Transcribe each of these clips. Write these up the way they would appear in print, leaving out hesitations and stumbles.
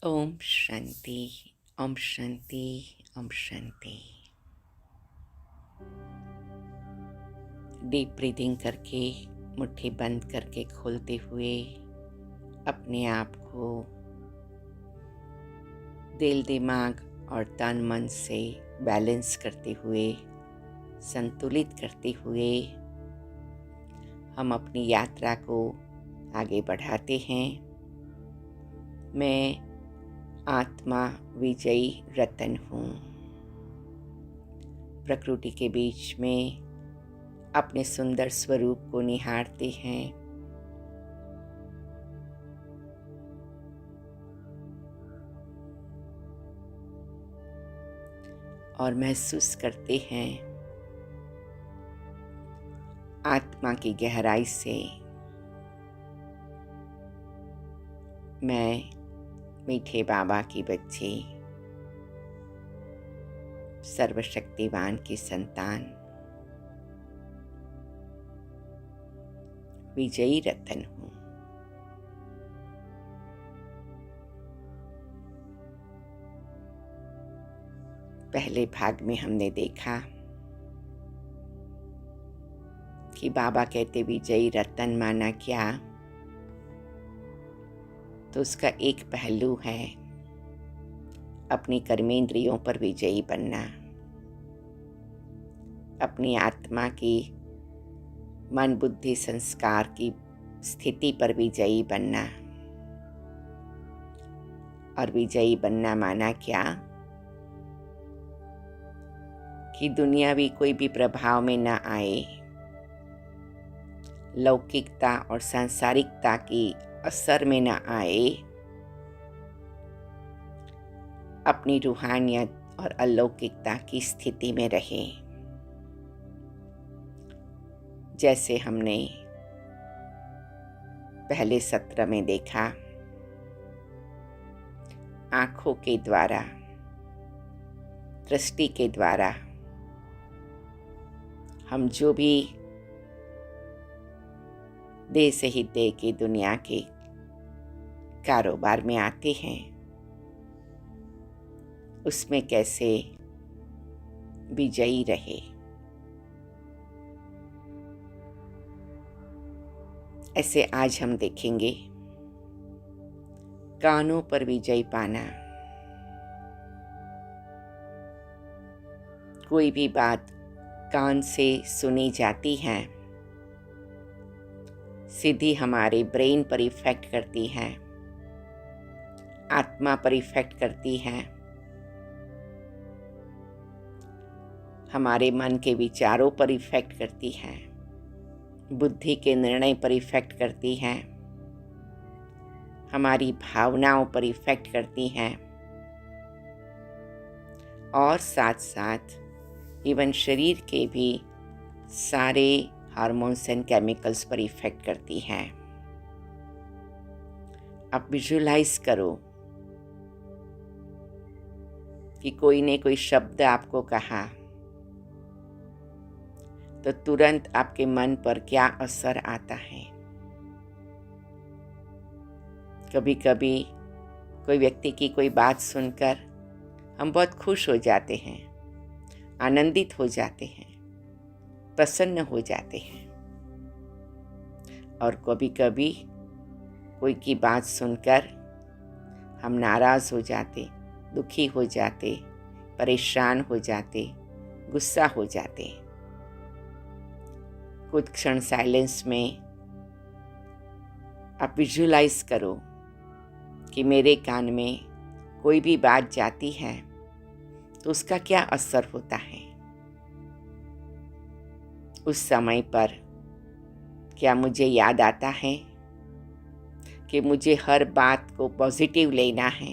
Om Shanti. Om Shanti. Om Shanti. Deep breathing करके मुट्ठी बंद करके खोलते हुए अपने आप को दिल दिमाग और तन मन से बैलेंस करते हुए संतुलित करते हुए हम अपनी यात्रा को आगे बढ़ाते हैं। मैं आत्मा विजयी रतन हूँ। प्रकृति के बीच में अपने सुंदर स्वरूप को निहारते हैं। और महसूस करते हैं आत्मा की गहराई से मैं मीठे बाबा की बच्ची, सर्वशक्तिवान की संतान, विजयी रतन हूँ। पहले भाग में हमने देखा कि बाबा कहते विजयी रतन माना क्या, तो उसका एक पहलू है अपनी कर्मेंद्रियों पर विजयी बनना, अपनी आत्मा की मन बुद्धि संस्कार की स्थिति पर विजयी बनना। और विजयी बनना माना क्या कि दुनियावी कोई भी प्रभाव में न आए, लौकिकता और सांसारिकता की असर में न आए, अपनी रूहानियत और अलौकिकता की स्थिति में रहे। जैसे हमने पहले सत्र में देखा, आँखों के द्वारा, दृष्टि के द्वारा हम जो भी देह से ही देह की दुनिया के कारोबार में आते हैं, उसमें कैसे विजयी रहे। ऐसे आज हम देखेंगे कानों पर विजय पाना। कोई भी बात कान से सुनी जाती है, सीधी हमारे ब्रेन पर इफेक्ट करती है, आत्मा पर इफेक्ट करती है, हमारे मन के विचारों पर इफेक्ट करती है, बुद्धि के निर्णय पर इफेक्ट करती है, हमारी भावनाओं पर इफेक्ट करती है, और साथ साथ इवन शरीर के भी सारे हार्मोन्स एंड केमिकल्स पर इफेक्ट करती है। अब विजुलाइज करो कि कोई ने कोई शब्द आपको कहा तो तुरंत आपके मन पर क्या असर आता है। कभी कभी कोई व्यक्ति की कोई बात सुनकर हम बहुत खुश हो जाते हैं, आनंदित हो जाते हैं, प्रसन्न हो जाते हैं। और कभी कभी कोई की बात सुनकर हम नाराज हो जाते, दुखी हो जाते, परेशान हो जाते, गुस्सा हो जाते। कुछ क्षण साइलेंस में आप विजुलाइज करो कि मेरे कान में कोई भी बात जाती है तो उसका क्या असर होता है। उस समय पर क्या मुझे याद आता है कि मुझे हर बात को पॉजिटिव लेना है,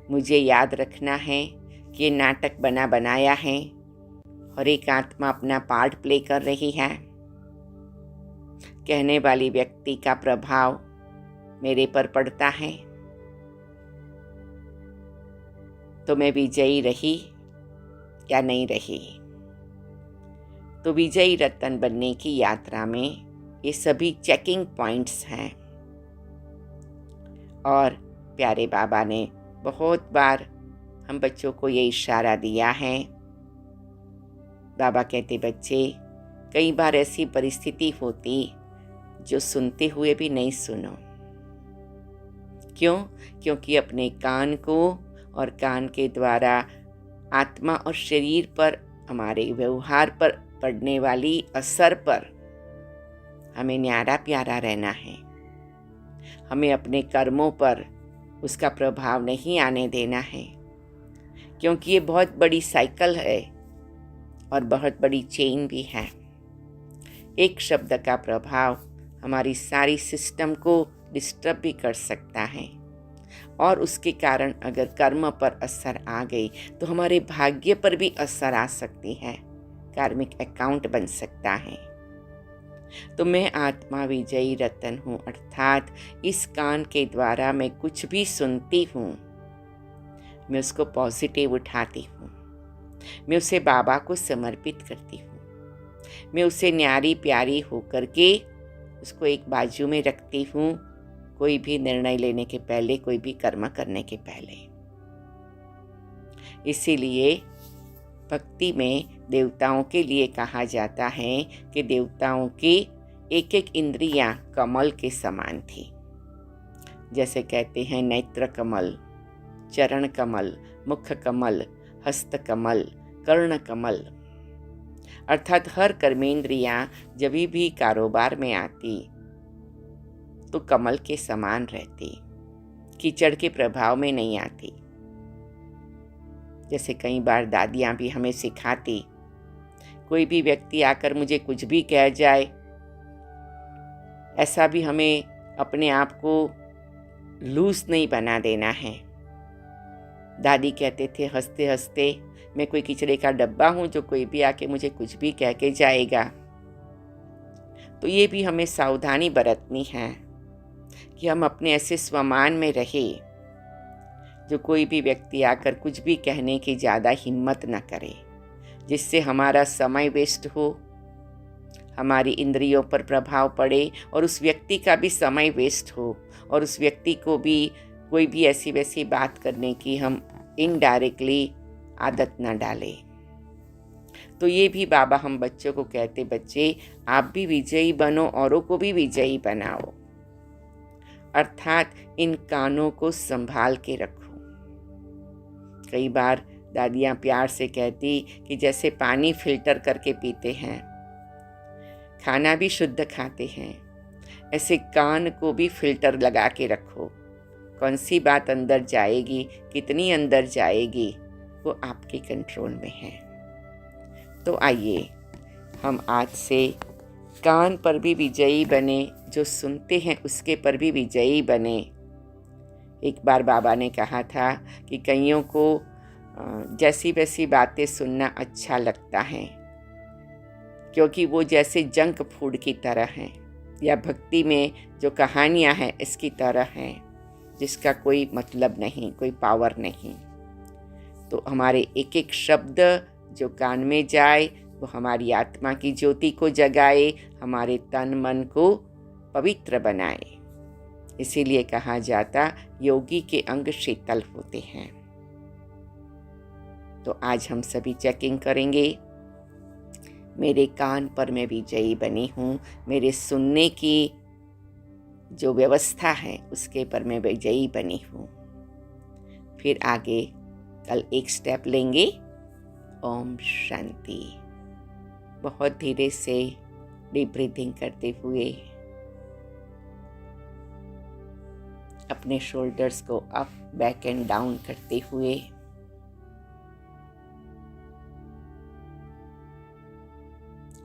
मुझे याद रखना है कि ये नाटक बना बनाया है और एक आत्मा अपना पार्ट प्ले कर रही है। कहने वाली व्यक्ति का प्रभाव मेरे पर पड़ता है, तो मैं विजयी रही या नहीं रही। तो विजयी रतन बनने की यात्रा में ये सभी चेकिंग पॉइंट्स हैं। और प्यारे बाबा ने बहुत बार हम बच्चों को ये इशारा दिया है। बाबा कहते, बच्चे, कई बार ऐसी परिस्थिति होती जो सुनते हुए भी नहीं सुनो। क्यों? क्योंकि अपने कान को और कान के द्वारा आत्मा और शरीर पर, हमारे व्यवहार पर पड़ने वाली असर पर हमें न्यारा प्यारा रहना है। हमें अपने कर्मों पर उसका प्रभाव नहीं आने देना है, क्योंकि ये बहुत बड़ी साइकिल है और बहुत बड़ी चेन भी है। एक शब्द का प्रभाव हमारी सारी सिस्टम को डिस्टर्ब भी कर सकता है, और उसके कारण अगर कर्म पर असर आ गई तो हमारे भाग्य पर भी असर आ सकती है, कार्मिक अकाउंट बन सकता है। तो मैं आत्मा विजयी रतन हूँ, अर्थात इस कान के द्वारा मैं कुछ भी सुनती हूँ, मैं उसको पॉजिटिव उठाती हूँ, मैं उसे बाबा को समर्पित करती हूँ, मैं उसे न्यारी प्यारी होकर के उसको एक बाजू में रखती हूँ, कोई भी निर्णय लेने के पहले, कोई भी कर्म करने के पहले। इसीलिए भक्ति में देवताओं के लिए कहा जाता है कि देवताओं की एक एक इंद्रियां कमल के समान थी। जैसे कहते हैं नेत्र कमल, चरण कमल, मुख कमल, हस्त कमल, कर्ण कमल, अर्थात हर कर्मेंद्रियां जब भी कारोबार में आती तो कमल के समान रहती, कीचड़ के प्रभाव में नहीं आती। जैसे कई बार दादियां भी हमें सिखाती, कोई भी व्यक्ति आकर मुझे कुछ भी कह जाए, ऐसा भी हमें अपने आप को लूज नहीं बना देना है। दादी कहते थे हंसते हंसते, मैं कोई किचड़े का डब्बा हूँ जो कोई भी आके मुझे कुछ भी कह के जाएगा। तो ये भी हमें सावधानी बरतनी है कि हम अपने ऐसे स्वमान में रहे जो कोई भी व्यक्ति आकर कुछ भी कहने की ज़्यादा हिम्मत न करे, जिससे हमारा समय वेस्ट हो, हमारी इंद्रियों पर प्रभाव पड़े और उस व्यक्ति का भी समय वेस्ट हो, और उस व्यक्ति को भी कोई भी ऐसी वैसी बात करने की हम इनडायरेक्टली आदत न डालें। तो ये भी बाबा हम बच्चों को कहते, बच्चे आप भी विजयी बनो, औरों को भी विजयी बनाओ, अर्थात इन कानों को संभाल के रखो। कई बार दादियाँ प्यार से कहती कि जैसे पानी फिल्टर करके पीते हैं, खाना भी शुद्ध खाते हैं, ऐसे कान को भी फिल्टर लगा के रखो। कौन सी बात अंदर जाएगी, कितनी अंदर जाएगी, वो आपके कंट्रोल में है। तो आइए हम आज से कान पर भी विजयी बने, जो सुनते हैं उसके पर भी विजयी बने। एक बार बाबा ने कहा था कि कईयों को जैसी वैसी बातें सुनना अच्छा लगता है, क्योंकि वो जैसे जंक फूड की तरह हैं, या भक्ति में जो कहानियाँ हैं इसकी तरह हैं, जिसका कोई मतलब नहीं, कोई पावर नहीं। तो हमारे एक एक शब्द जो कान में जाए वो हमारी आत्मा की ज्योति को जगाए, हमारे तन मन को पवित्र बनाए। इसीलिए कहा जाता योगी के अंग शीतल होते हैं। तो आज हम सभी चेकिंग करेंगे, मेरे कान पर मैं विजयी बनी हूँ, मेरे सुनने की जो व्यवस्था है उसके पर मैं विजयी बनी हूँ। फिर आगे कल एक स्टेप लेंगे। ओम शांति। बहुत धीरे से डीप ब्रीथिंग करते हुए अपने शोल्डर्स को अप, बैक एंड डाउन करते हुए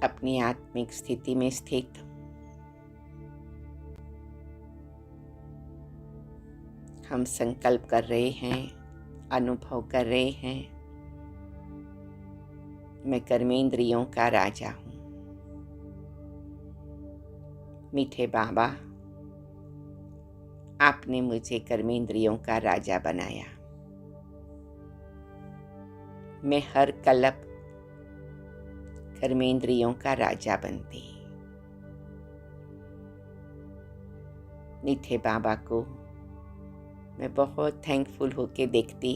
अपनी आत्मिक स्थिति में स्थित हम संकल्प कर रहे हैं, अनुभव कर रहे हैं, मैं कर्मेंद्रियों का राजा हूँ। मीठे बाबा, आपने मुझे कर्मेंद्रियों का राजा बनाया। मैं हर कल्प कर्मेंद्रियों का राजा बनती। मीठे बाबा को मैं बहुत थैंकफुल होके देखती,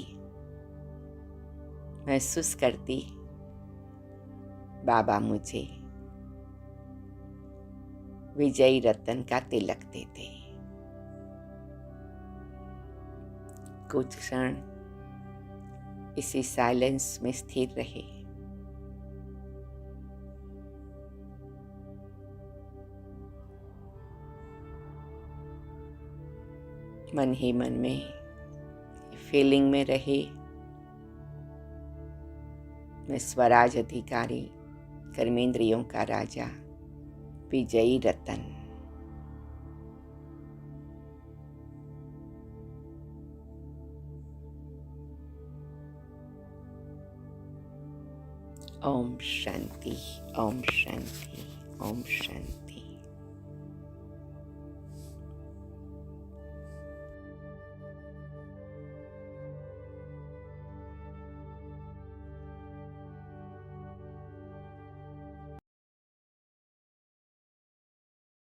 महसूस करती बाबा मुझे विजयी रतन का तिलक देते। कुछ क्षण इसी साइलेंस में स्थिर रहे। मन ही मन में फीलिंग में रहे, मैं स्वराज अधिकारी, कर्मेंद्रियों का राजा, विजयी रतन। ओम शांति, ओम शांति, ओम शांति।